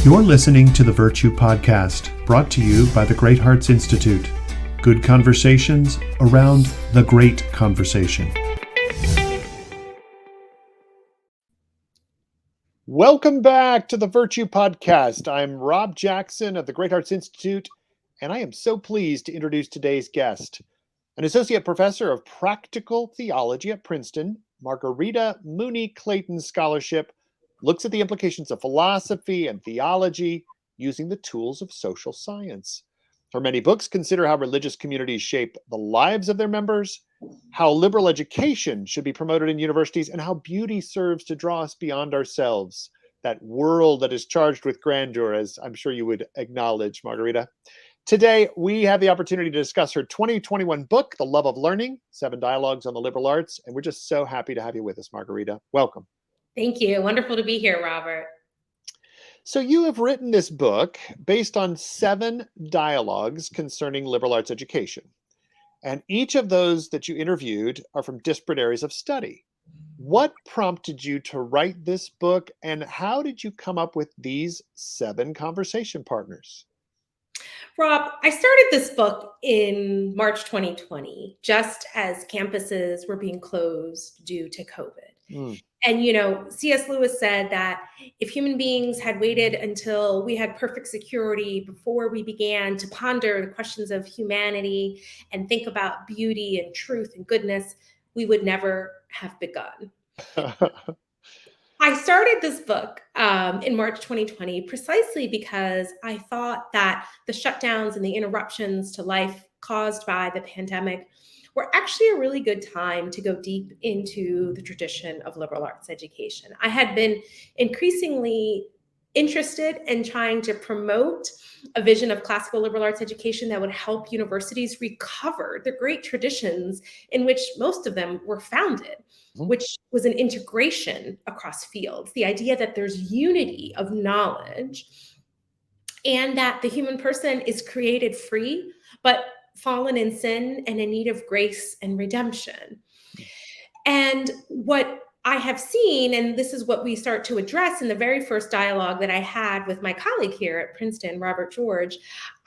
You're listening to the Virtue Podcast, brought to you by the Great Hearts Institute. Good conversations around the great conversation. Welcome back to the Virtue Podcast. I'm Rob Jackson of the Great Hearts Institute, and I am so pleased to introduce today's guest, an associate professor of practical theology at Princeton. Margarita Mooney Clayton Scholarship looks at the implications of philosophy and theology using the tools of social science. Her many books consider how religious communities shape the lives of their members, how liberal education should be promoted in universities, and how beauty serves to draw us beyond ourselves, that world that is charged with grandeur, as I'm sure you would acknowledge, Margarita. Today, we have the opportunity to discuss her 2021 book, The Love of Learning, 7 Dialogues on the Liberal Arts, and we're just so happy to have you with us, Margarita. Welcome. Thank you. Wonderful to be here, Robert. So you have written this book based on 7 dialogues concerning liberal arts education. And each of those that you interviewed are from disparate areas of study. What prompted you to write this book, and how did you come up with these 7 conversation partners? Rob, I started this book in March 2020, just as campuses were being closed due to COVID. And, C.S. Lewis said that if human beings had waited until we had perfect security before we began to ponder the questions of humanity and think about beauty and truth and goodness, we would never have begun. I started this book in March 2020 precisely because I thought that the shutdowns and the interruptions to life caused by the pandemic were actually a really good time to go deep into the tradition of liberal arts education. I had been increasingly interested in trying to promote a vision of classical liberal arts education that would help universities recover the great traditions in which most of them were founded, which was an integration across fields, the idea that there's unity of knowledge and that the human person is created free, but fallen in sin and in need of grace and redemption. And what I have seen, and this is what we start to address in the very first dialogue that I had with my colleague here at Princeton, Robert George,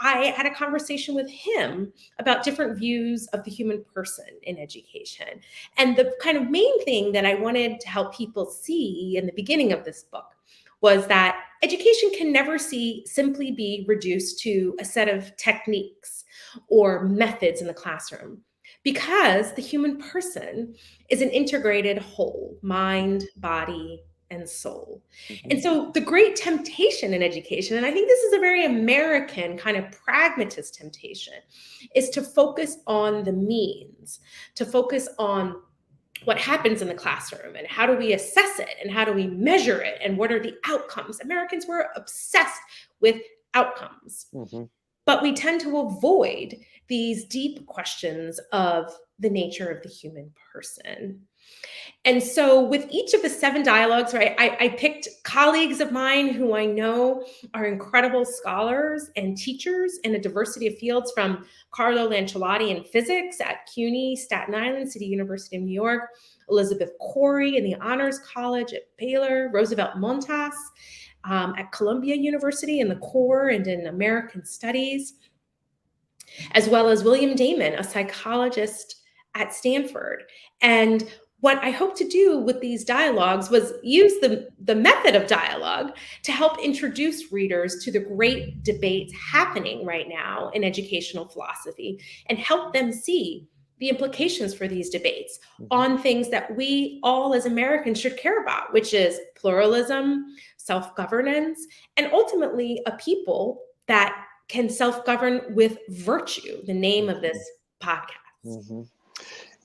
I had a conversation with him about different views of the human person in education. And the kind of main thing that I wanted to help people see in the beginning of this book was that education can never simply be reduced to a set of techniques or methods in the classroom, because the human person is an integrated whole, mind, body, and soul. And so the great temptation in education, and I think this is a very American kind of pragmatist temptation, is to focus on the means, to focus on what happens in the classroom and how do we assess it and how do we measure it and what are the outcomes. Americans were obsessed with outcomes. But we tend to avoid these deep questions of the nature of the human person. And so with each of the 7 dialogues, right, I picked colleagues of mine who I know are incredible scholars and teachers in a diversity of fields, from Carlo Lanciolotti in physics at CUNY, Staten Island, City University of New York, Elizabeth Corey in the Honors College at Baylor, Roosevelt Montas at Columbia University in the core and in American Studies, as well as William Damon, a psychologist at Stanford. And what I hope to do with these dialogues was use the method of dialogue to help introduce readers to the great debates happening right now in educational philosophy and help them see the implications for these debates on things that we all as Americans should care about, which is pluralism, self-governance, and ultimately a people that can self-govern with virtue, the name of this podcast.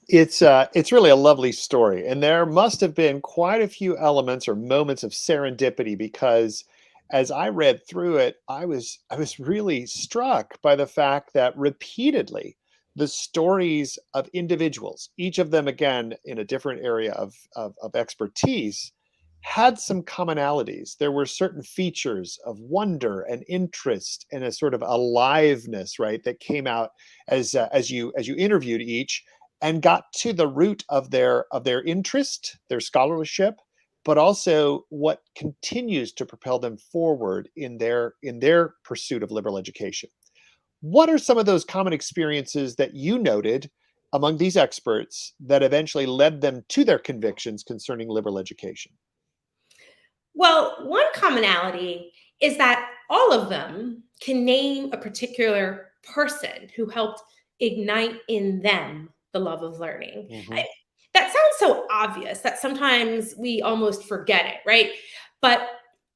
It's really a lovely story, and there must have been quite a few elements or moments of serendipity, because as I read through it, I was really struck by the fact that repeatedly the stories of individuals, each of them again in a different area of expertise, had some commonalities. There were certain features of wonder and interest and a sort of aliveness, right, that came out as you interviewed each and got to the root of their interest, their scholarship, but also what continues to propel them forward in their pursuit of liberal education. What are some of those common experiences that you noted among these experts that eventually led them to their convictions concerning liberal education? Well, one commonality is that all of them can name a particular person who helped ignite in them the love of learning. Hmm. That sounds so obvious that sometimes we almost forget it, right? But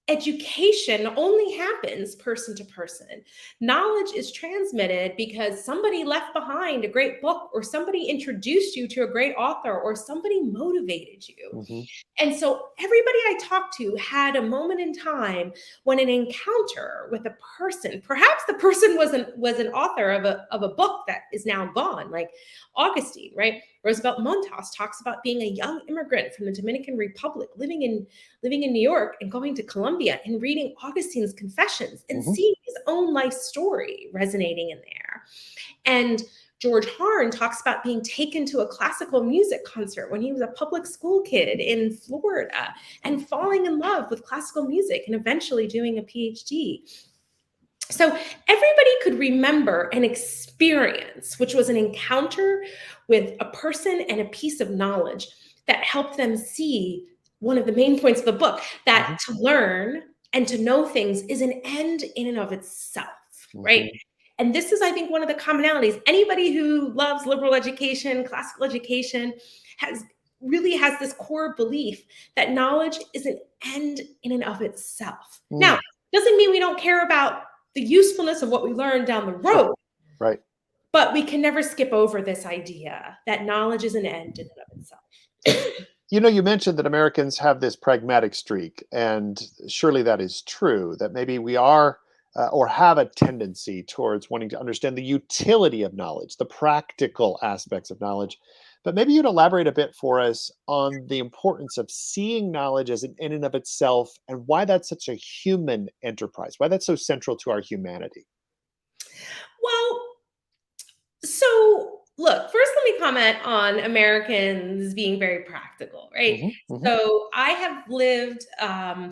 education only happens person to person. Knowledge is transmitted because somebody left behind a great book, or somebody introduced you to a great author, or somebody motivated you. Hmm. And so everybody I talked to had a moment in time when an encounter with a person, perhaps the person was an author of a book that is now gone, like Augustine, right? Roosevelt Montas talks about being a young immigrant from the Dominican Republic, living in New York and going to Columbia and reading Augustine's Confessions and Hmm. seeing his own life story resonating in there. And George Harn talks about being taken to a classical music concert when he was a public school kid in Florida and falling in love with classical music and eventually doing a PhD. So everybody could remember an experience, which was an encounter with a person and a piece of knowledge that helped them see one of the main points of the book, Hmm. that to learn and to know things is an end in and of itself, right? Hmm. And this is, I think, one of the commonalities. Anybody who loves liberal education, classical education, has really has this core belief that knowledge is an end in and of itself. Now, doesn't mean we don't care about the usefulness of what we learn down the Sure. road, Right. but we can never skip over this idea that knowledge is an end in and of itself. You mentioned that Americans have this pragmatic streak, and surely that is true, that maybe we are or have a tendency towards wanting to understand the utility of knowledge, the practical aspects of knowledge. But maybe you'd elaborate a bit for us on the importance of seeing knowledge as an in and of itself and why that's such a human enterprise, why that's so central to our humanity. Well, so look, first let me comment on Americans being very practical, right? Hmm. Hmm. So I have lived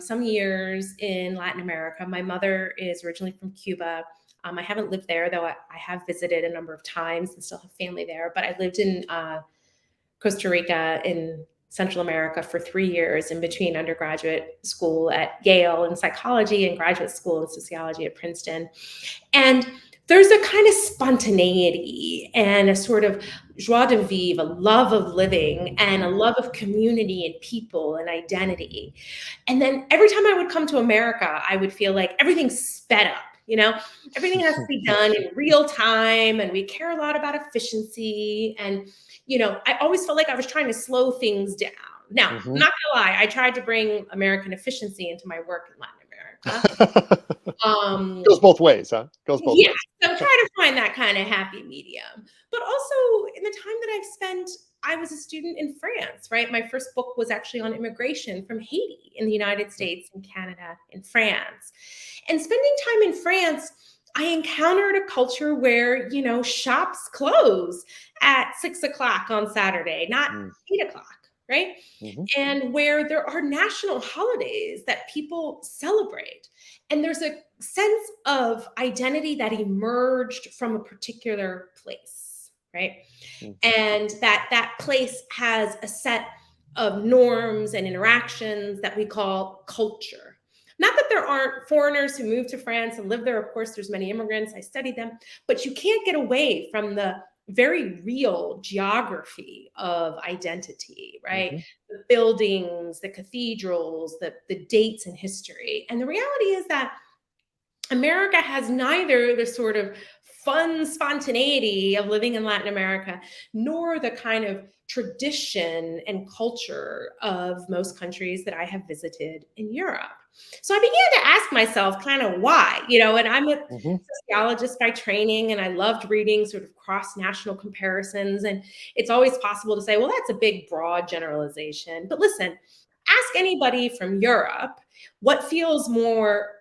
some years in Latin America. My mother is originally from Cuba. I haven't lived there, though I have visited a number of times and still have family there. But I lived in Costa Rica in Central America for 3 years in between undergraduate school at Yale in psychology and graduate school in sociology at Princeton. And there's a kind of spontaneity and a sort of joie de vivre, a love of living and a love of community and people and identity. And then every time I would come to America, I would feel like everything's sped up. Everything has to be done in real time, and we care a lot about efficiency. And, I always felt like I was trying to slow things down. Now, I'm Hmm. not gonna lie, I tried to bring American efficiency into my work in Latin America. Um, Goes both ways, huh? Goes both yeah, ways. so I'm trying to find that kind of happy medium. But also in the time that I've spent, I was a student in France, right? My first book was actually on immigration from Haiti in the United States and Canada and France. And spending time in France, I encountered a culture where, shops close at 6 o'clock on Saturday, not Mm. 8 o'clock, right? Mhm. And where there are national holidays that people celebrate. And there's a sense of identity that emerged from a particular place, right? Mm. And that place has a set of norms and interactions that we call culture. Not that there aren't foreigners who move to France and live there. Of course, there's many immigrants. I studied them, but you can't get away from the very real geography of identity, right? Mhm. The buildings, the cathedrals, the dates in history. And the reality is that America has neither the sort of fun spontaneity of living in Latin America, nor the kind of tradition and culture of most countries that I have visited in Europe. So I began to ask myself kind of why, and I'm a Mhm. sociologist by training, and I loved reading sort of cross-national comparisons. And it's always possible to say, well, that's a big, broad generalization. But listen, ask anybody from Europe what feels more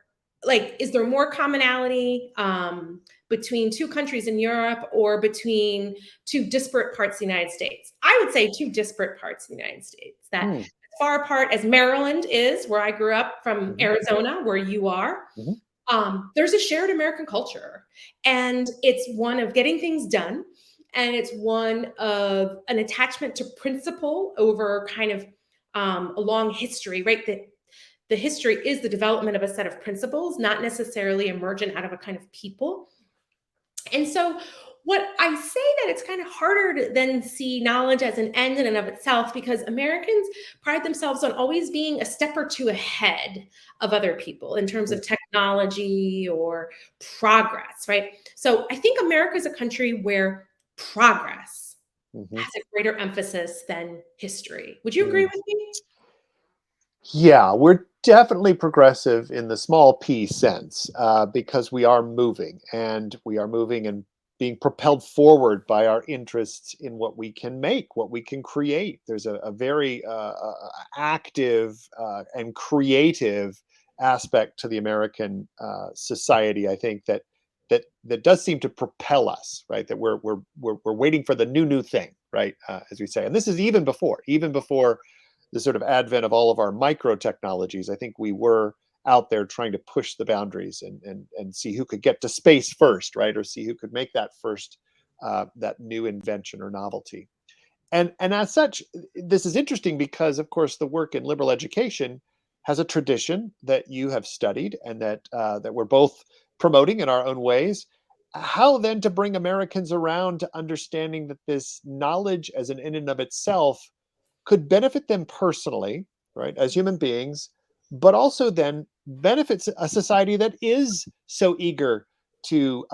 like, is there more commonality between two countries in Europe or between two disparate parts of the United States? I would say two disparate parts of the United States that Mm. far apart as Maryland is, where I grew up, from Mhm. Arizona, where you are, Mhm. there's a shared American culture. And it's one of getting things done. And it's one of an attachment to principle over kind of a long history, right? That the history is the development of a set of principles, not necessarily emergent out of a kind of people. And so what I say that it's kind of harder to then see knowledge as an end in and of itself, because Americans pride themselves on always being a step or two ahead of other people in terms of technology or progress, right? So I think America is a country where progress Mhm. has a greater emphasis than history. Would you agree Mm. with me? Yeah, we're definitely progressive in the small p sense, because we are moving and being propelled forward by our interests in what we can make, what we can create. There's a very active and creative aspect to the American society. I think that does seem to propel us, right? That we're waiting for the new thing, right? As we say, and this is even before the sort of advent of all of our micro technologies. I think we were out there trying to push the boundaries and see who could get to space first, right? Or see who could make that first that new invention or novelty. And as such, this is interesting because, of course, the work in liberal education has a tradition that you have studied and that we're both promoting in our own ways. How then to bring Americans around to understanding that this knowledge, as an in and of itself, could benefit them personally, right, as human beings, but also then benefits a society that is so eager to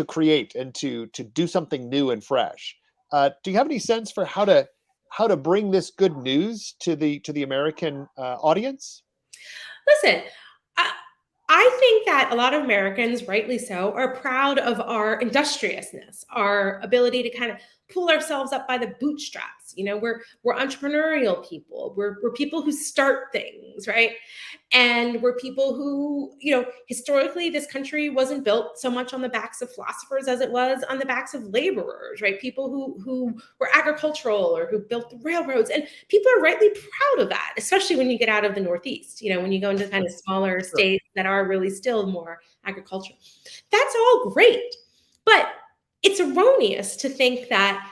create and to do something new and fresh. Do you have any sense for how to bring this good news to the American audience? Listen, I, I think that a lot of Americans, rightly so, are proud of our industriousness, our ability to kind of pull ourselves up by the bootstraps. You know, we're entrepreneurial people. We're people who start things, right? And we're people who, historically, this country wasn't built so much on the backs of philosophers as it was on the backs of laborers, right? People who were agricultural or who built the railroads. And people are rightly proud of that, especially when you get out of the Northeast, when you go into kind of smaller Sure. states that are really still more agricultural. That's all great. But it's erroneous to think that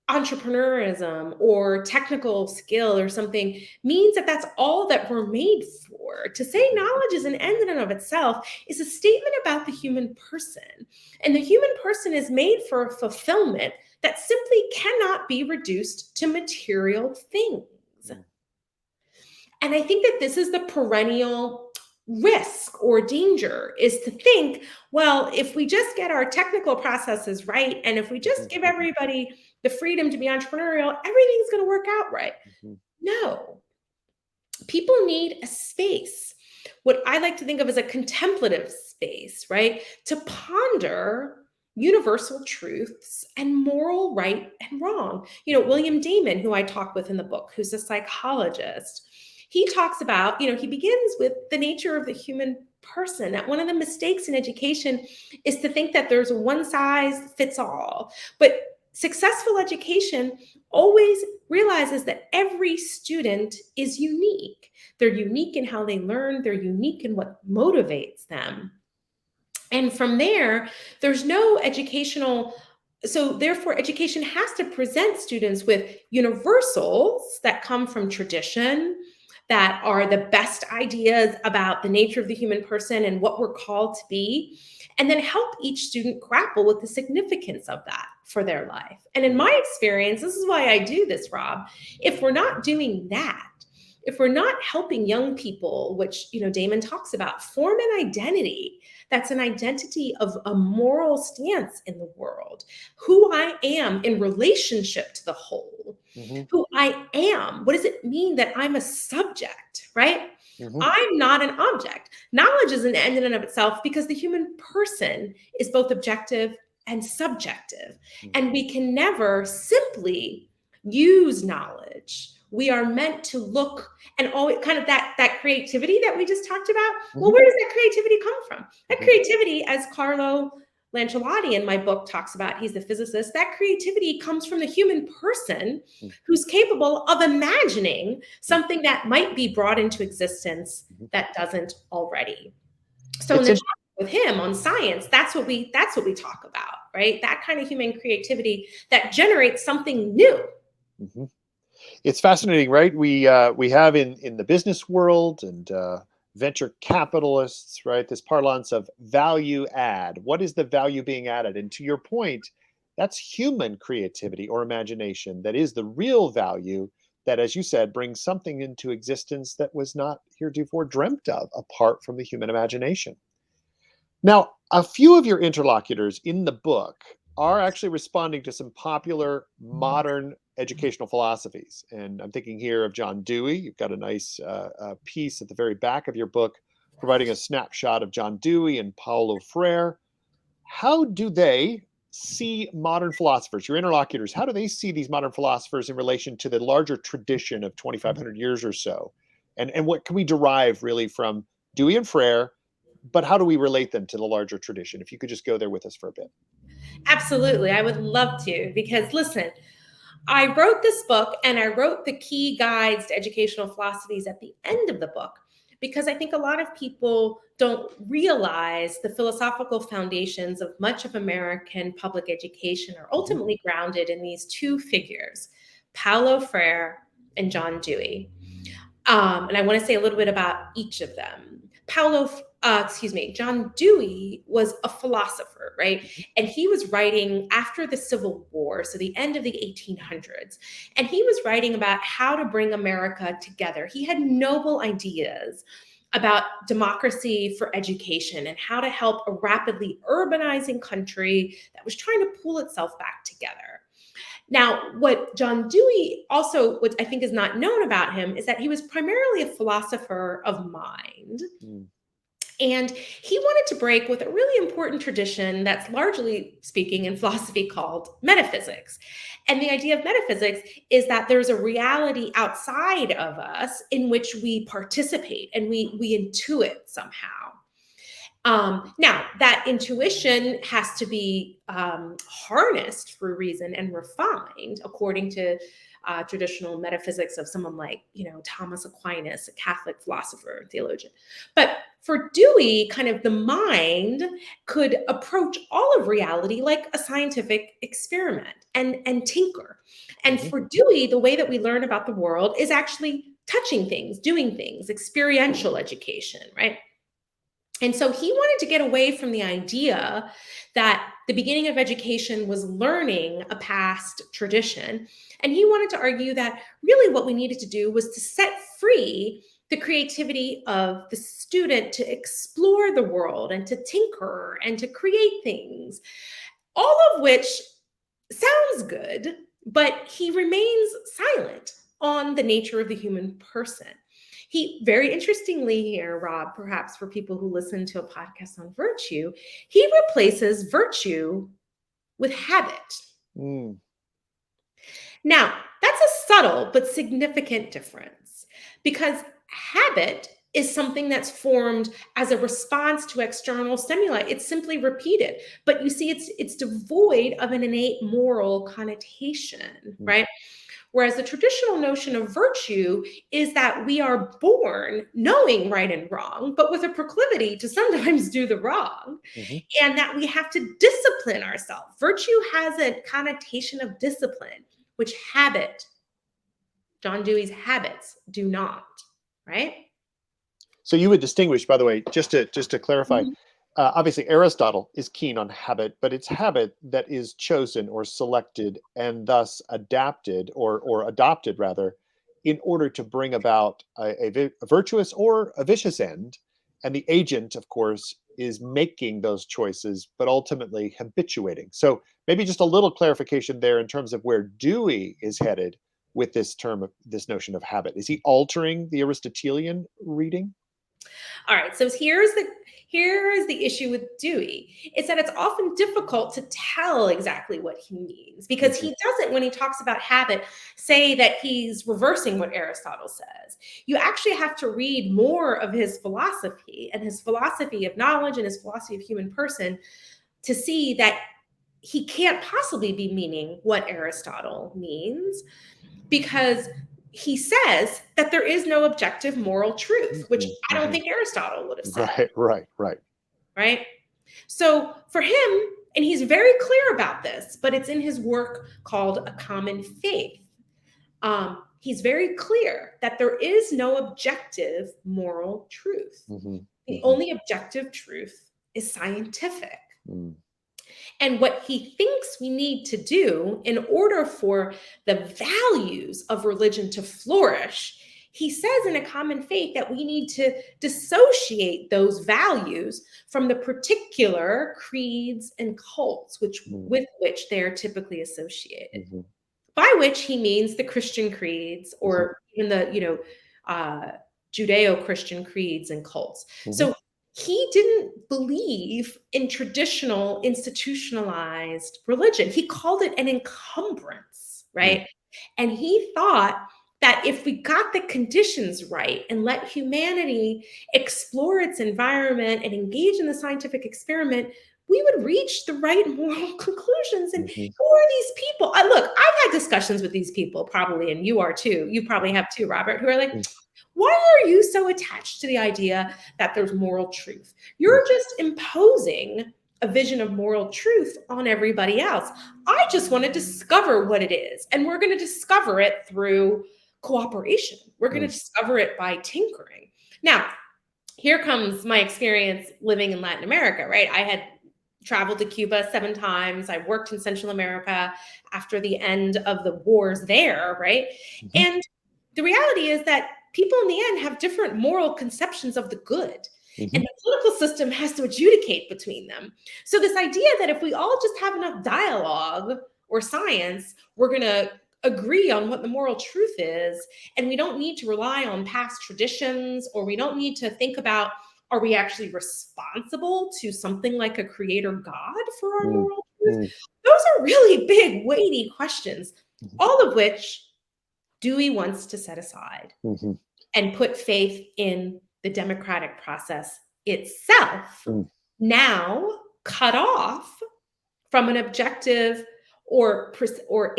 entrepreneurism or technical skill or something means that that's all that we're made for. To say knowledge is an end in and of itself is a statement about the human person. And the human person is made for a fulfillment that simply cannot be reduced to material things. Mm. And I think that this is the perennial risk or danger, is to think, well, if we just get our technical processes right, and if we just give everybody the freedom to be entrepreneurial, everything's going to work out right. Mhm. No, people need a space, what I like to think of as a contemplative space, right? To ponder universal truths and moral right and wrong. William Damon, who I talk with in the book, who's a psychologist, he talks about, he begins with the nature of the human person. That one of the mistakes in education is to think that there's a one size fits all. But successful education always realizes that every student is unique. They're unique in how they learn, they're unique in what motivates them. And from there, there's no educational, so therefore, education has to present students with universals that come from tradition, that are the best ideas about the nature of the human person and what we're called to be, and then help each student grapple with the significance of that for their life. And in my experience, this is why I do this, Rob, if we're not doing that, if we're not helping young people, which Damon talks about, form an identity that's an identity of a moral stance in the world, who I am in relationship to the whole, Mhm. who I am. What does it mean that I'm a subject, right? Mhm. I'm not an object. Knowledge is an end in and of itself because the human person is both objective and subjective. Mhm. And we can never simply use knowledge. We are meant to look and always kind of that creativity that we just talked about. Well, Mhm. where does that creativity come from? That Mhm. creativity, as Carlo Lanciolotti in my book talks about, he's the physicist, that creativity comes from the human person who's capable of imagining something that might be brought into existence that doesn't already. So in the chapter with him on science, that's what we talk about, right? That kind of human creativity that generates something new. Mm-hmm. It's fascinating, right? We have in the business world and venture capitalists, right, this parlance of value add. What is the value being added? And to your point, that's human creativity or imagination that is the real value that, as you said, brings something into existence that was not heretofore dreamt of apart from the human imagination. Now, a few of your interlocutors in the book are actually responding to some popular modern educational philosophies. And I'm thinking here of John Dewey. You've got a nice piece at the very back of your book providing a snapshot of John Dewey and Paulo Freire. How do they see modern philosophers, your interlocutors, how do they see these modern philosophers in relation to the larger tradition of 2,500 years or so? And what can we derive really from Dewey and Freire, but how do we relate them to the larger tradition? If you could just go there with us for a bit. Absolutely. I would love to, because listen, I wrote this book and I wrote the key guides to educational philosophies at the end of the book, because I think a lot of people don't realize the philosophical foundations of much of American public education are ultimately grounded in these two figures, Paulo Freire and John Dewey. And I want to say a little bit about each of them. John Dewey was a philosopher, right? And he was writing after the Civil War, so the end of the 1800s. And he was writing about how to bring America together. He had noble ideas about democracy for education and how to help a rapidly urbanizing country that was trying to pull itself back together. Now, what John Dewey also, what I think is not known about him, is that he was primarily a philosopher of mind. And he wanted to break with a really important tradition that's largely speaking in philosophy called metaphysics. And the idea of metaphysics is that there's a reality outside of us in which we participate and we intuit somehow. Now, that intuition has to be harnessed for reason and refined according to traditional metaphysics of someone like, Thomas Aquinas, a Catholic philosopher and theologian. But for Dewey, kind of the mind could approach all of reality like a scientific experiment and tinker. And for Dewey, the way that we learn about the world is actually touching things, doing things, experiential education, right? And so he wanted to get away from the idea that the beginning of education was learning a past tradition. And he wanted to argue that really what we needed to do was to set free the creativity of the student to explore the world and to tinker and to create things, all of which sounds good, but he remains silent on the nature of the human person. He, very interestingly here, Rob, perhaps for people who listen to a podcast on virtue, he replaces virtue with habit. Now, that's a subtle but significant difference, because habit is something that's formed as a response to external stimuli. It's simply repeated, but you see, it's devoid of an innate moral connotation, right? Whereas the traditional notion of virtue is that we are born knowing right and wrong, but with a proclivity to sometimes do the wrong, and that we have to discipline ourselves. Virtue has a connotation of discipline, which John Dewey's habits do not, right? So you would distinguish, by the way, just to clarify, obviously Aristotle is keen on habit, but it's habit that is chosen or selected and thus adapted or adopted rather, in order to bring about a virtuous or a vicious end. And the agent, of course, is making those choices, but ultimately habituating. So maybe just a little clarification there in terms of where Dewey is headed with this notion of habit. Is he altering the Aristotelian reading? All right, so here's the issue with Dewey. It's that it's often difficult to tell exactly what he means, because he doesn't, when he talks about habit, say that he's reversing what Aristotle says. You actually have to read more of his philosophy and his philosophy of knowledge and his philosophy of human person to see that he can't possibly be meaning what Aristotle means, because he says that there is no objective moral truth, which I don't think Aristotle would have said. Right. So for him, and he's very clear about this, but it's in his work called A Common Faith. He's very clear that there is no objective moral truth. The only objective truth is scientific. And what he thinks we need to do in order for the values of religion to flourish, he says in A Common Faith that we need to dissociate those values from the particular creeds and cults with which they are typically associated. By which he means the Christian creeds, or even the Judeo-Christian creeds and cults. So he didn't believe in traditional institutionalized religion. He called it an encumbrance, right? And he thought that if we got the conditions right and let humanity explore its environment and engage in the scientific experiment, we would reach the right moral conclusions. And who are these people? Look, I've had discussions with these people probably, and you are too. You probably have too, Robert, who are like, why are you so attached to the idea that there's moral truth? You're just imposing a vision of moral truth on everybody else. I just want to discover what it is. And we're going to discover it through cooperation. We're going to discover it by tinkering. Now, here comes my experience living in Latin America, right? I had traveled to Cuba 7 times. I worked in Central America after the end of the wars there, right? And the reality is that people in the end have different moral conceptions of the good. And the political system has to adjudicate between them. So this idea that if we all just have enough dialogue or science, we're going to agree on what the moral truth is, and we don't need to rely on past traditions, or we don't need to think about, are we actually responsible to something like a creator God for our moral truth? Those are really big, weighty questions, all of which Dewey wants to set aside and put faith in the democratic process itself, now cut off from an objective or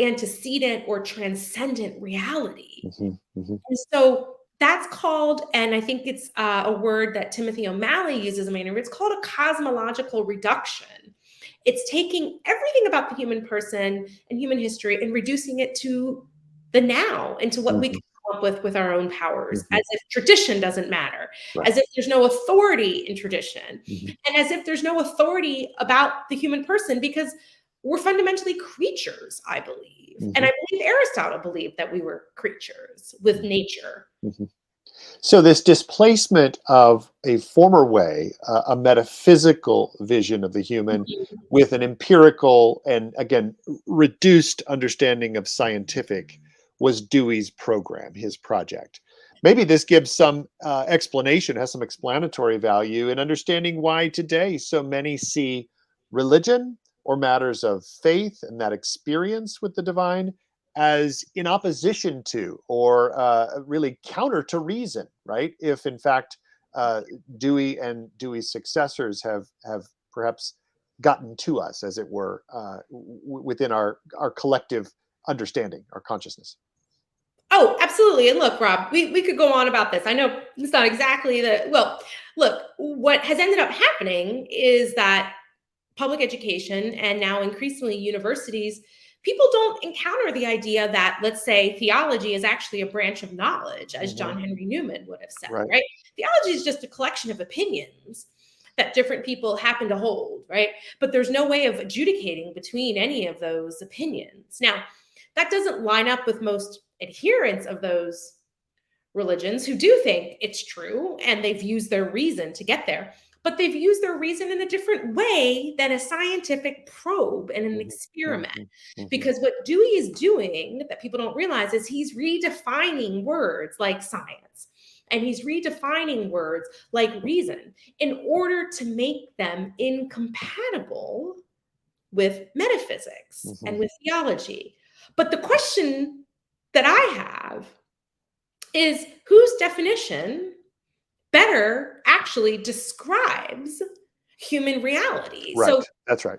antecedent or transcendent reality. And so that's called, and I think it's a word that Timothy O'Malley uses in my interview, it's called a cosmological reduction. It's taking everything about the human person and human history and reducing it to the now, into what we can come up with our own powers, as if tradition doesn't matter, as if there's no authority in tradition, and as if there's no authority about the human person, because we're fundamentally creatures, I believe. And I believe Aristotle believed that we were creatures with nature. So this displacement of a former way, a metaphysical vision of the human, with an empirical and, again, reduced understanding of scientific, was Dewey's program, his project. Maybe this gives some explanation, has some explanatory value in understanding why today so many see religion or matters of faith and that experience with the divine as in opposition to, or really counter to reason, right? If in fact Dewey and Dewey's successors have perhaps gotten to us, as it were, within our collective understanding, our consciousness. Oh, absolutely. And look, Rob, we could go on about this. I know it's not exactly well, look, what has ended up happening is that public education, and now increasingly universities, people don't encounter the idea that, let's say, theology is actually a branch of knowledge, as John Henry Newman would have said, right? Theology is just a collection of opinions that different people happen to hold, right? But there's no way of adjudicating between any of those opinions. Now, that doesn't line up with most adherents of those religions, who do think it's true, and they've used their reason to get there. But they've used their reason in a different way than a scientific probe and an experiment. Because what Dewey is doing that people don't realize is he's redefining words like science, and he's redefining words like reason in order to make them incompatible with metaphysics and with theology. But the question that I have is, whose definition better actually describes human reality. Right. So That's right.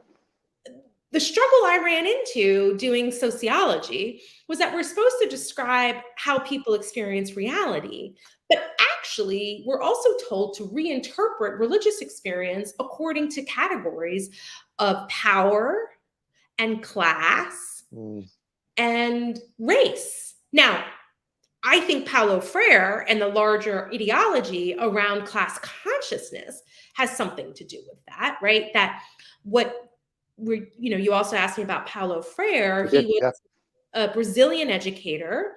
the struggle I ran into doing sociology was that we're supposed to describe how people experience reality, but actually, we're also told to reinterpret religious experience according to categories of power and class Mm. and race. Now, I think Paulo Freire and the larger ideology around class consciousness has something to do with that, right? That what you also asked me about Paulo Freire. You He did, was yeah. a Brazilian educator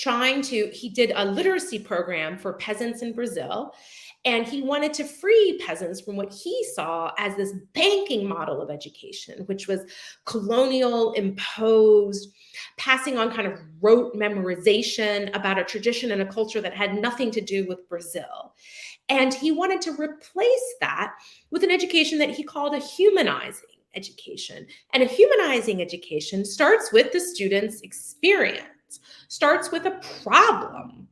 he did a literacy program for peasants in Brazil. And he wanted to free peasants from what he saw as this banking model of education, which was colonial, imposed, passing on kind of rote memorization about a tradition and a culture that had nothing to do with Brazil. And he wanted to replace that with an education that he called a humanizing education. And a humanizing education starts with the student's experience, starts with a problem,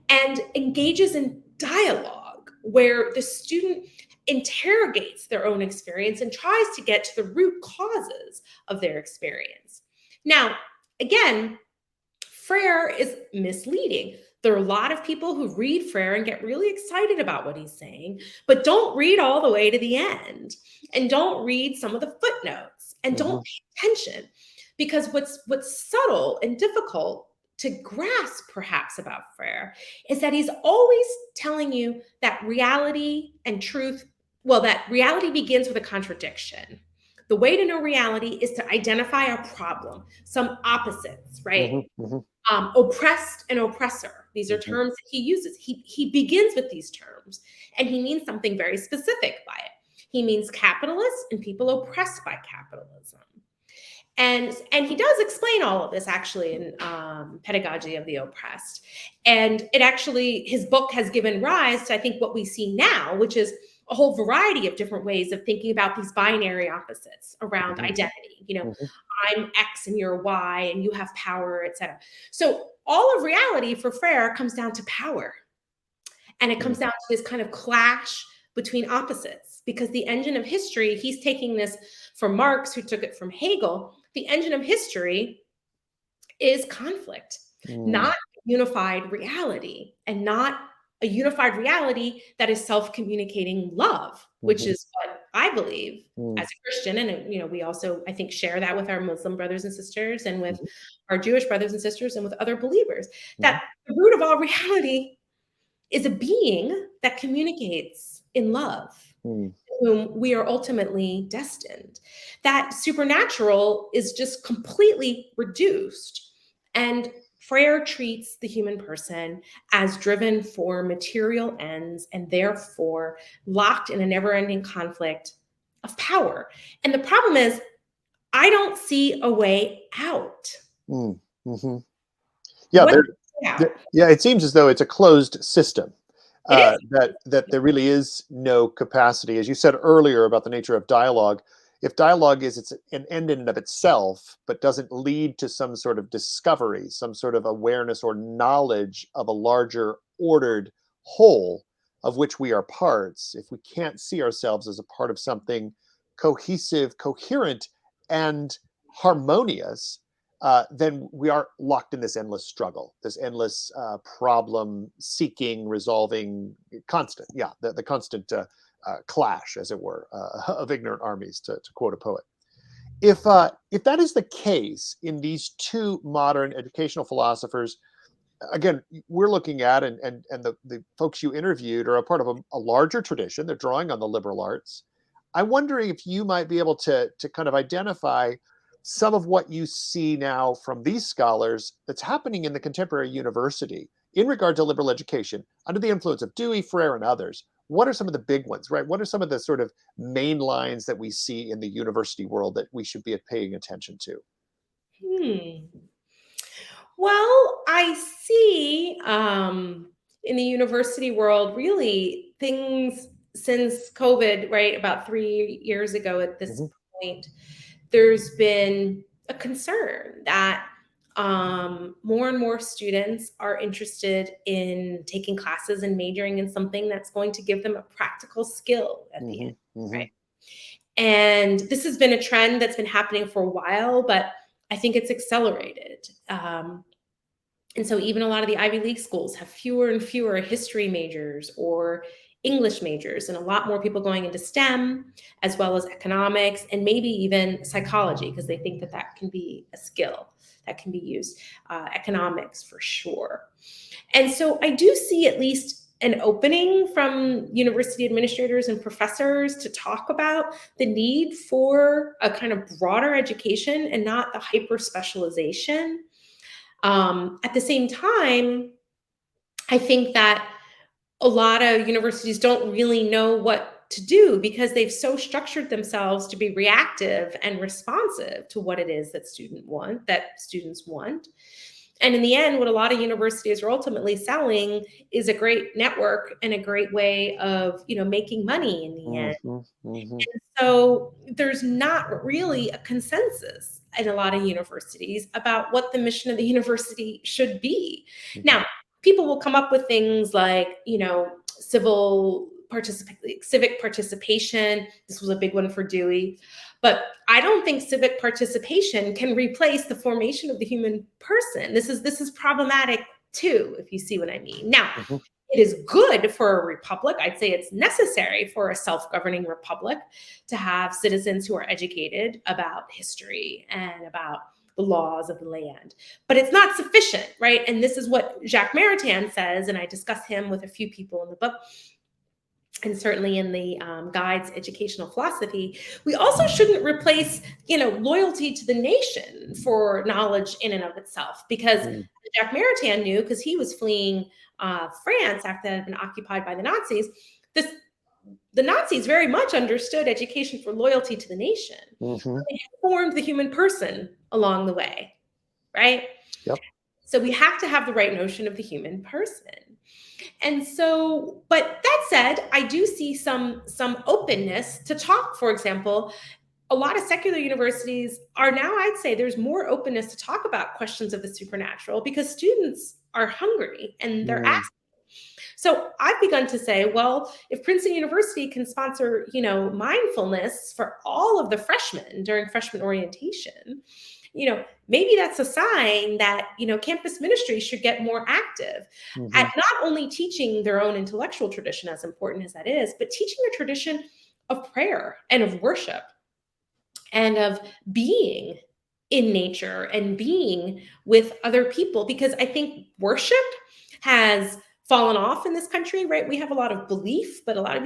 and engages in dialogue where the student interrogates their own experience and tries to get to the root causes of their experience. Now, again, Freire is misleading. There are a lot of people who read Freire and get really excited about what he's saying, but don't read all the way to the end and don't read some of the footnotes and don't pay attention, because what's subtle and difficult to grasp perhaps about Freire is that he's always telling you that reality and truth, that reality begins with a contradiction. The way to know reality is to identify a problem, some opposites, right? Oppressed and oppressor. These are terms that he uses. He begins with these terms, and he means something very specific by it. He means capitalists and people oppressed by capitalism. And he does explain all of this actually in Pedagogy of the Oppressed. And his book has given rise to, I think, what we see now, which is a whole variety of different ways of thinking about these binary opposites around identity. I'm X and you're Y and you have power, etc. So all of reality for Freire comes down to power. And it comes down to this kind of clash between opposites, because the engine of history, he's taking this from Marx, who took it from Hegel. The engine of history is conflict, not unified reality, and not a unified reality that is self-communicating love, which is what I believe as a Christian. And, we also, I think, share that with our Muslim brothers and sisters and with our Jewish brothers and sisters and with other believers, that the root of all reality is a being that communicates in love, whom we are ultimately destined. That supernatural is just completely reduced. And Freire treats the human person as driven for material ends and therefore locked in a never-ending conflict of power. And the problem is, I don't see a way out. Yeah, it seems as though it's a closed system. That there really is no capacity, as you said earlier about the nature of dialogue. If dialogue it's an end in and of itself, but doesn't lead to some sort of discovery, some sort of awareness or knowledge of a larger ordered whole of which we are parts, if we can't see ourselves as a part of something cohesive, coherent, and harmonious, then we are locked in this endless struggle, this endless problem seeking, resolving, constant, the constant clash, as it were, of ignorant armies, to quote a poet. If that is the case in these two modern educational philosophers, again, we're looking at, and the folks you interviewed are a part of a larger tradition. They're drawing on the liberal arts. I'm wondering if you might be able to kind of identify some of what you see now from these scholars that's happening in the contemporary university in regard to liberal education under the influence of Dewey, Freire, and others. What are some of the big ones, right? What are some of the sort of main lines that we see in the university world that we should be paying attention to? Well, I see in the university world, really, things since COVID, right, about 3 years ago at this point, there's been a concern that more and more students are interested in taking classes and majoring in something that's going to give them a practical skill at the end, right? And this has been a trend that's been happening for a while, but I think it's accelerated. And so even a lot of the Ivy League schools have fewer and fewer history majors or English majors, and a lot more people going into STEM, as well as economics and maybe even psychology, because they think that that can be a skill that can be used. Economics for sure. And so I do see at least an opening from university administrators and professors to talk about the need for a kind of broader education and not the hyper specialization. At the same time, I think that a lot of universities don't really know what to do because they've so structured themselves to be reactive and responsive to what it is that students want. And in the end, what a lot of universities are ultimately selling is a great network and a great way of, making money in the end. And so there's not really a consensus in a lot of universities about what the mission of the university should be. Now, people will come up with things like, civic participation. This was a big one for Dewey. But I don't think civic participation can replace the formation of the human person. This is problematic too, if you see what I mean. Now, it is good for a republic. I'd say it's necessary for a self-governing republic to have citizens who are educated about history and about the laws of the land. But it's not sufficient, right? And this is what Jacques Maritain says, and I discuss him with a few people in the book, and certainly in the guide's educational philosophy. We also shouldn't replace, loyalty to the nation for knowledge in and of itself, because Jacques Maritain knew, because he was fleeing France after it had been occupied by the Nazis. The Nazis very much understood education for loyalty to the nation. They formed the human person along the way, right? Yep. So we have to have the right notion of the human person. And so, but that said, I do see some openness to talk. For example, a lot of secular universities are now, I'd say there's more openness to talk about questions of the supernatural because students are hungry and they're asking. So I've begun to say, well, if Princeton University can sponsor, mindfulness for all of the freshmen during freshman orientation, maybe that's a sign that, campus ministry should get more active at not only teaching their own intellectual tradition, as important as that is, but teaching a tradition of prayer and of worship and of being in nature and being with other people. Because I think worship has fallen off in this country, right? We have a lot of belief, but a lot of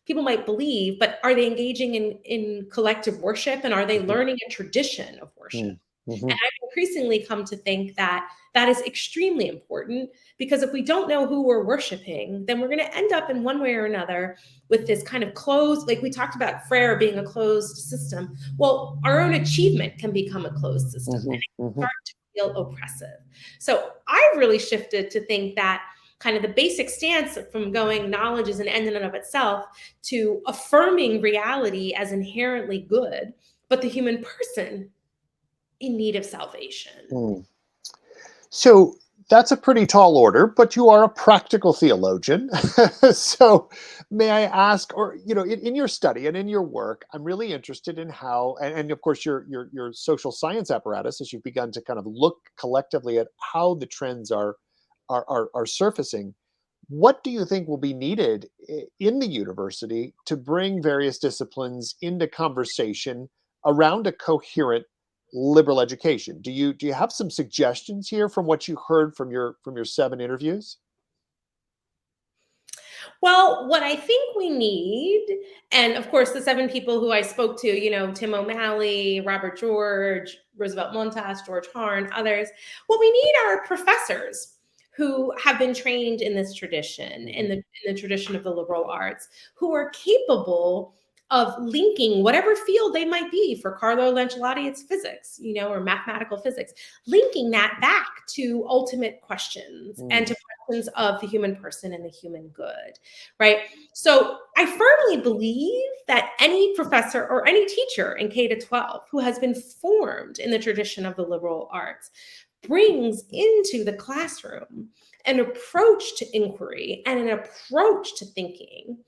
people might believe, but are they engaging in collective worship, and are they learning a tradition of worship? And I've increasingly come to think that that is extremely important, because if we don't know who we're worshiping, then we're going to end up in one way or another with this kind of closed, like we talked about prayer being a closed system. Well, our own achievement can become a closed system and it can start to feel oppressive. So I've really shifted to think that kind of the basic stance from going knowledge is an end in and of itself to affirming reality as inherently good, but the human person in need of salvation. So that's a pretty tall order, but you are a practical theologian. So may I ask, or, in your study and in your work, I'm really interested in how, and of course your social science apparatus, as you've begun to kind of look collectively at how the trends are surfacing. What do you think will be needed in the university to bring various disciplines into conversation around a coherent liberal education? Do you have some suggestions here from what you heard from your 7 interviews? Well, what I think we need, and of course, the 7 people who I spoke to, Tim O'Malley, Robert George, Roosevelt Montas, George Harn, others, what we need are professors who have been trained in this tradition, in the tradition of the liberal arts, who are capable of linking whatever field they might be. For Carlo Lanciolotti, it's physics, or mathematical physics, linking that back to ultimate questions and to questions of the human person and the human good, right? So I firmly believe that any professor or any teacher in K-12 who has been formed in the tradition of the liberal arts brings into the classroom an approach to inquiry and an approach to thinking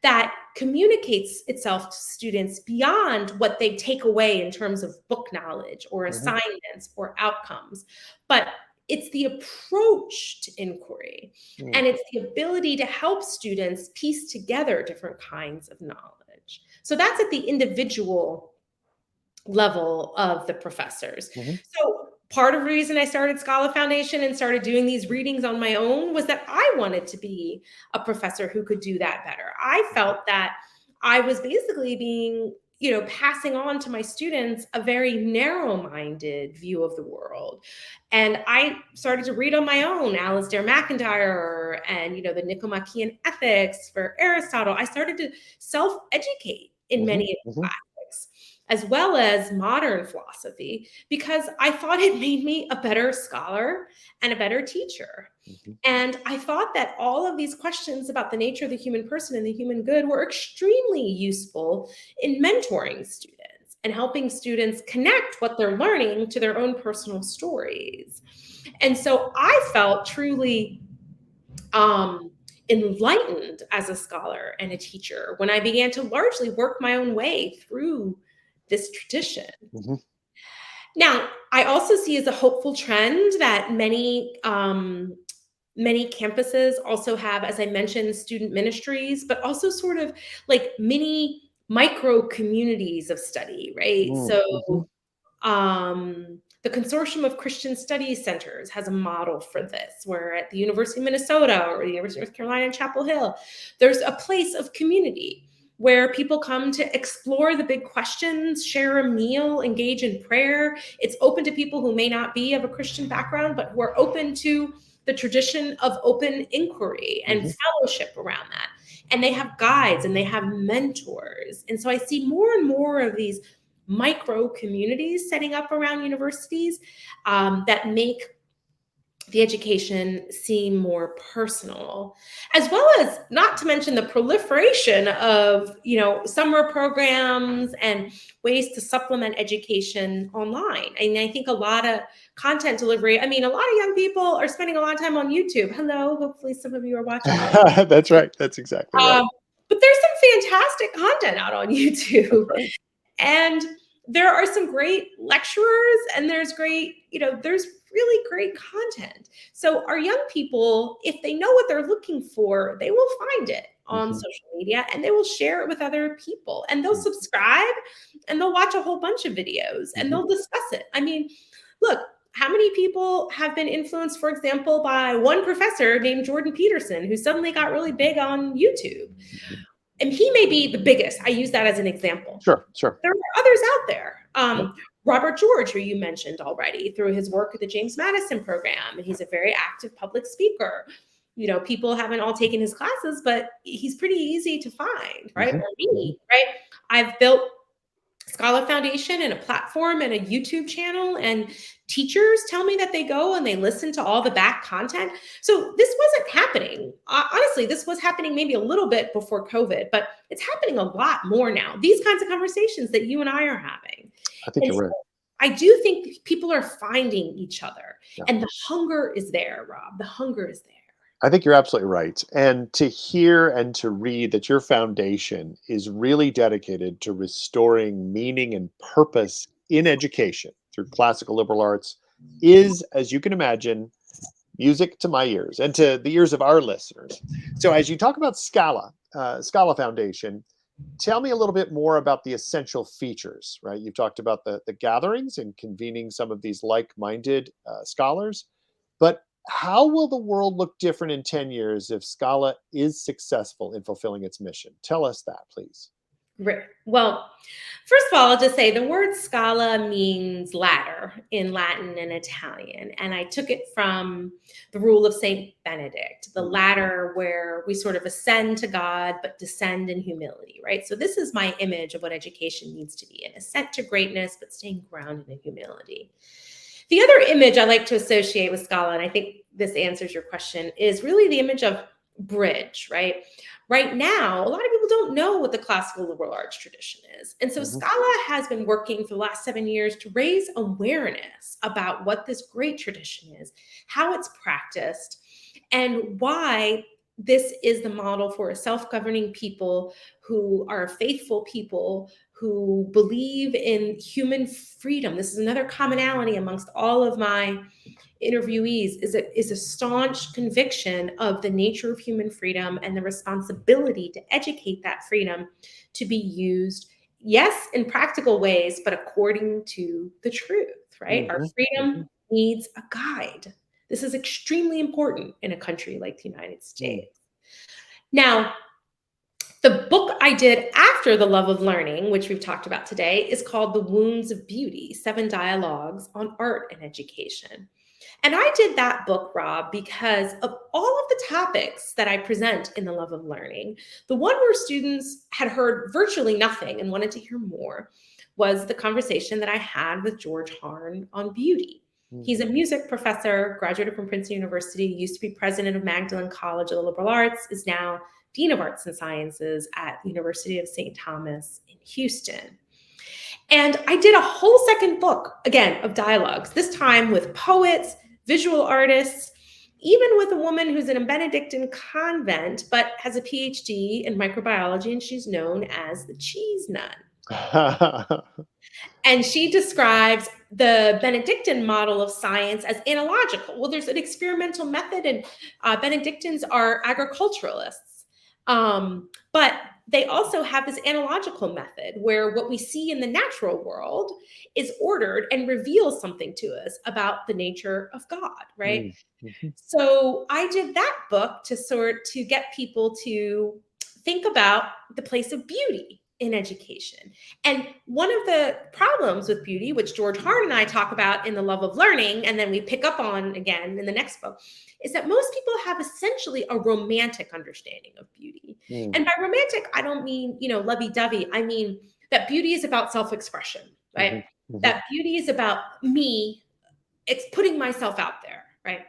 that communicates itself to students beyond what they take away in terms of book knowledge or assignments or outcomes. But it's the approach to inquiry, and it's the ability to help students piece together different kinds of knowledge. So that's at the individual level of the professors. So part of the reason I started Scala Foundation and started doing these readings on my own was that I wanted to be a professor who could do that better. I felt that I was basically being, passing on to my students a very narrow-minded view of the world. And I started to read on my own, Alasdair MacIntyre and, the Nicomachean Ethics for Aristotle. I started to self-educate in many aspects, as well as modern philosophy, because I thought it made me a better scholar and a better teacher. And I thought that all of these questions about the nature of the human person and the human good were extremely useful in mentoring students and helping students connect what they're learning to their own personal stories. And so I felt truly enlightened as a scholar and a teacher when I began to largely work my own way through this tradition. Now, I also see as a hopeful trend that many campuses also have, as I mentioned, student ministries, but also sort of like mini micro communities of study, right? So the Consortium of Christian Studies Centers has a model for this, where at the University of Minnesota or the University of North Carolina in Chapel Hill, there's a place of community where people come to explore the big questions, share a meal, engage in prayer. It's open to people who may not be of a Christian background, but who are open to the tradition of open inquiry and fellowship around that. And they have guides and they have mentors. And so I see more and more of these micro communities setting up around universities that make the education seem more personal, as well as, not to mention, the proliferation of, summer programs and ways to supplement education online. And I think a lot of content delivery, a lot of young people are spending a lot of time on YouTube. Hello, hopefully some of you are watching. That's right. That's exactly right. But there's some fantastic content out on YouTube. Right. And there are some great lecturers and there's really great content. So our young people, if they know what they're looking for, they will find it on social media and they will share it with other people and they'll subscribe and they'll watch a whole bunch of videos and they'll discuss it. Look, how many people have been influenced, for example, by one professor named Jordan Peterson, who suddenly got really big on YouTube? And he may be the biggest. I use that as an example. Sure. There are others out there. Robert George, who you mentioned already, through his work at the James Madison program, and he's a very active public speaker. People haven't all taken his classes, but he's pretty easy to find, right? Or me, right? I've built Scala Foundation and a platform and a YouTube channel, and teachers tell me that they go and they listen to all the back content. So this wasn't happening. Honestly, this was happening maybe a little bit before COVID, but it's happening a lot more now. These kinds of conversations that you and I are having. I think you're right. I do think people are finding each other, and the hunger is there, Rob. The hunger is there. I think you're absolutely right. And to hear and to read that your foundation is really dedicated to restoring meaning and purpose in education through classical liberal arts is, as you can imagine, music to my ears and to the ears of our listeners. So as you talk about Scala Foundation, tell me a little bit more about the essential features, right? You've talked about the gatherings and convening some of these like-minded scholars, but how will the world look different in 10 years if Scala is successful in fulfilling its mission? Tell us that, please. Right. Well, first of all, I'll just say the word Scala means ladder in Latin and Italian. And I took it from the rule of Saint Benedict, the ladder where we sort of ascend to God, but descend in humility, right? So this is my image of what education needs to be, an ascent to greatness, but staying grounded in humility. The other image I like to associate with Scala, and I think this answers your question, is really the image of bridge, right? Right now, a lot of people don't know what the classical liberal arts tradition is. And so Mhm. Scala has been working for the last 7 years to raise awareness about what this great tradition is, how it's practiced, and why this is the model for a self-governing people who are faithful people who believe in human freedom. This is another commonality amongst all of my interviewees is a staunch conviction of the nature of human freedom and the responsibility to educate that freedom to be used, yes, in practical ways, but according to the truth, right? Our Mhm. Mhm. freedom needs a guide. This is extremely important in a country like the United Mm. States. Now, the book I did after The Love of Learning, which we've talked about today, is called The Wounds of Beauty: 7 Dialogues on Art and Education. And I did that book, Rob, because of all of the topics that I present in The Love of Learning. The one where students had heard virtually nothing and wanted to hear more was the conversation that I had with George Harn on beauty. Mm. He's a music professor, graduated from Princeton University, used to be president of Magdalen College of the Liberal Arts, is now Dean of Arts and Sciences at the University of St. Thomas in Houston. And I did a whole second book, again, of dialogues, this time with poets, visual artists, even with a woman who's in a Benedictine convent, but has a PhD in microbiology, and she's known as the cheese nun. And she describes the Benedictine model of science as analogical. Well, there's an experimental method, and Benedictines are agriculturalists. But they also have this analogical method where what we see in the natural world is ordered and reveals something to us about the nature of God, right? Mm. Mhm. So I did that book to get people to think about the place of beauty in education. And one of the problems with beauty, which George Harn and I talk about in The Love of Learning, and then we pick up on again in the next book, is that most people have essentially a romantic understanding of beauty. Mm. And by romantic, I don't mean, lovey-dovey. I mean that beauty is about self-expression, right? Mhm. Mhm. That beauty is about me, it's putting myself out there, right?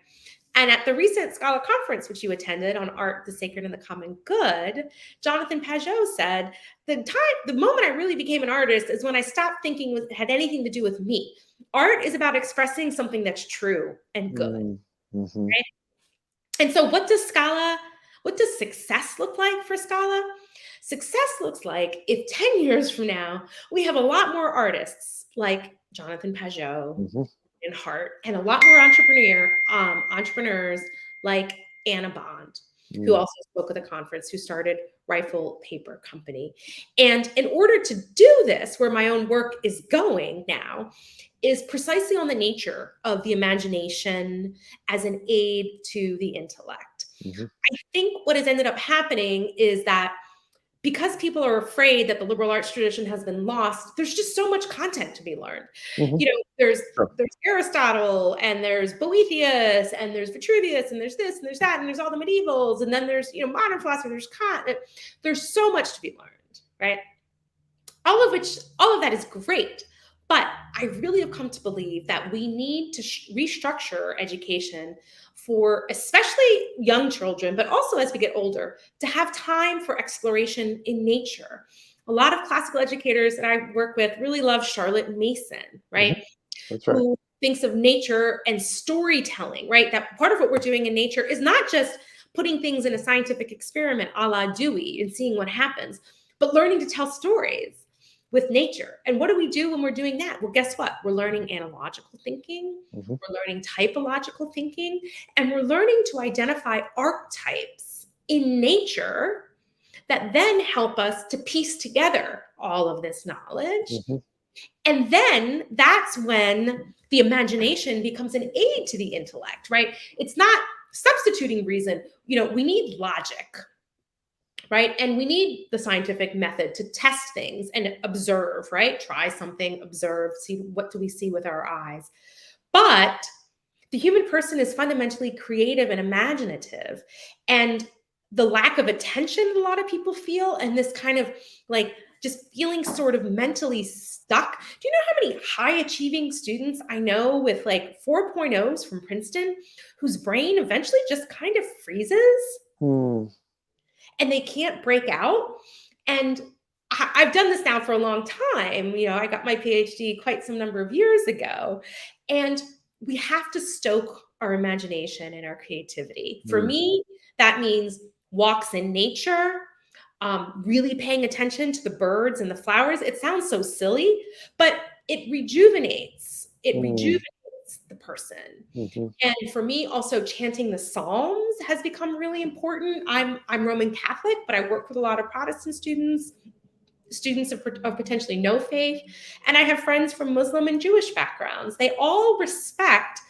And at the recent Scala conference, which you attended on art, the sacred, and the common good, Jonathan Pajot said, the moment I really became an artist is when I stopped thinking it had anything to do with me. Art is about expressing something that's true and good, Mm. Mhm. right? And so what does success look like for Scala? Success looks like if 10 years from now, we have a lot more artists like Jonathan Pajot, Mhm. in heart, and a lot more entrepreneurs like Anna Bond, who Mm. also spoke at the conference, who started Rifle Paper Company. And in order to do this, where my own work is going now, is precisely on the nature of the imagination as an aid to the intellect. Mhm. I think what has ended up happening is that because people are afraid that the liberal arts tradition has been lost, there's just so much content to be learned. Mhm. There's Sure. Aristotle, and there's Boethius, and there's Vitruvius, and there's this, and there's that, and there's all the medievals, and then there's modern philosophy, there's Kant. There's so much to be learned, right? All of that is great. But I really have come to believe that we need to restructure education for especially young children, but also as we get older, to have time for exploration in nature. A lot of classical educators that I work with really love Charlotte Mason, Mhm. right? That's right. Who thinks of nature and storytelling, right? That part of what we're doing in nature is not just putting things in a scientific experiment a la Dewey and seeing what happens, but learning to tell stories with nature. And what do we do when we're doing that? Well, guess what? We're learning analogical thinking, Mhm. we're learning typological thinking, and we're learning to identify archetypes in nature that then help us to piece together all of this knowledge. Mhm. And then that's when the imagination becomes an aid to the intellect, right? It's not substituting reason. We need logic, right? And we need the scientific method to test things and observe, right? Try something, observe, see what do we see with our eyes. But the human person is fundamentally creative and imaginative. And the lack of attention that a lot of people feel, and this kind of like just feeling sort of mentally stuck. Do you know how many high achieving students I know with like 4.0s from Princeton whose brain eventually just kind of freezes? Mm. and they can't break out. And I've done this now for a long time. I got my PhD quite some number of years ago. And we have to stoke our imagination and our creativity. For Mm. me, that means walks in nature, really paying attention to the birds and the flowers. It sounds so silly, but it rejuvenates. It Mm. rejuvenates the person. Mhm. And for me, also chanting the Psalms has become really important. I'm Roman Catholic, but I work with a lot of Protestant students of potentially no faith, and I have friends from Muslim and Jewish backgrounds. They all respect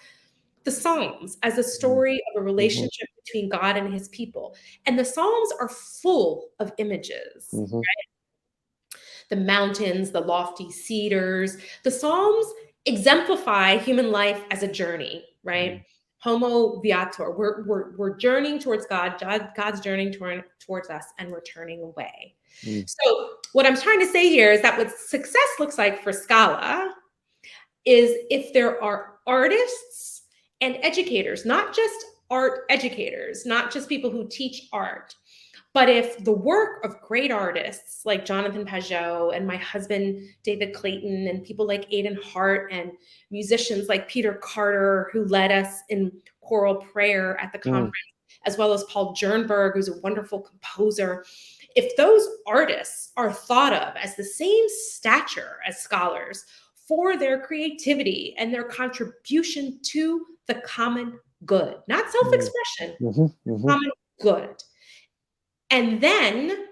the Psalms as a Mm. story of a Mhm. relationship between God and his people. And the Psalms are full of images. Mhm. The mountains, the lofty cedars. The Psalms exemplify human life as a journey, right? Mm. Homo viator. We're journeying towards God. God's journeying towards us, and we're turning away. Mm. So, what I'm trying to say here is that what success looks like for Scala is if there are artists and educators, not just art educators, not just people who teach art, but if the work of great artists like Jonathan Pajot and my husband, David Clayton, and people like Aidan Hart, and musicians like Peter Carter, who led us in choral prayer at the Mm. conference, as well as Paul Jernberg, who's a wonderful composer, if those artists are thought of as the same stature as scholars for their creativity and their contribution to the common good, not Mm. self-expression, Mhm. Mhm. common good. And then,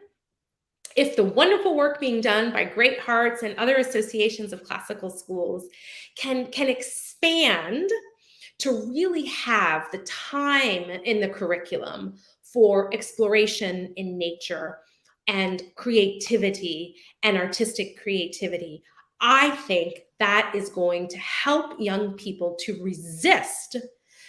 if the wonderful work being done by Great Hearts and other associations of classical schools can expand to really have the time in the curriculum for exploration in nature and creativity and artistic creativity, I think that is going to help young people to resist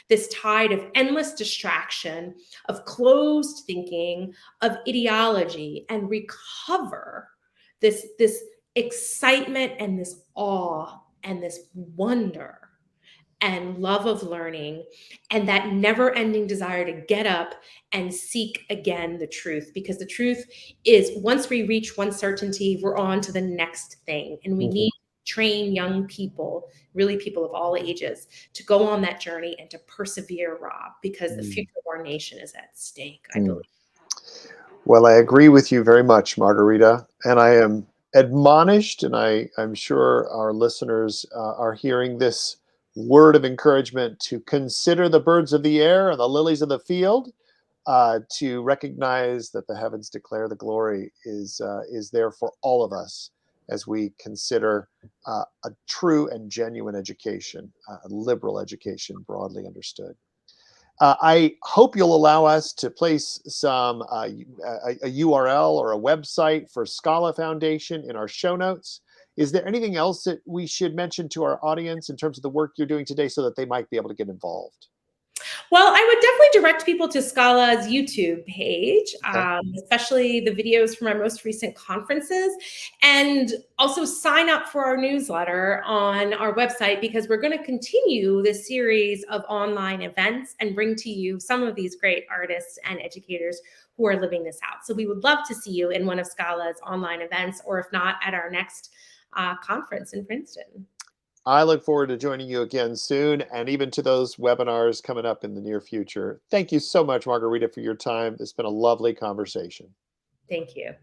this tide of endless distraction, of closed thinking, of ideology, and recover this excitement and this awe and this wonder and love of learning, and that never ending desire to get up and seek again the truth. Because the truth is, once we reach one certainty, we're on to the next thing. And we Mhm. need to train young people, really people of all ages, to go on that journey and to persevere, Rob, because the Mm. future of our nation is at stake, I Mm. believe. Well, I agree with you very much, Margarita, and I am admonished, and I'm sure our listeners are hearing this word of encouragement to consider the birds of the air and the lilies of the field, to recognize that the heavens declare the glory is there for all of us as we consider a true and genuine education, a liberal education, broadly understood. I hope you'll allow us to place some a URL or a website for Scala Foundation in our show notes. Is there anything else that we should mention to our audience in terms of the work you're doing today so that they might be able to get involved? Well, I would definitely direct people to Scala's YouTube page, Okay. especially the videos from our most recent conferences, and also sign up for our newsletter on our website, because we're going to continue this series of online events and bring to you some of these great artists and educators who are living this out. So we would love to see you in one of Scala's online events, or if not, at our next conference in Princeton. I look forward to joining you again soon and even to those webinars coming up in the near future. Thank you so much, Margarita, for your time. It's been a lovely conversation. Thank you.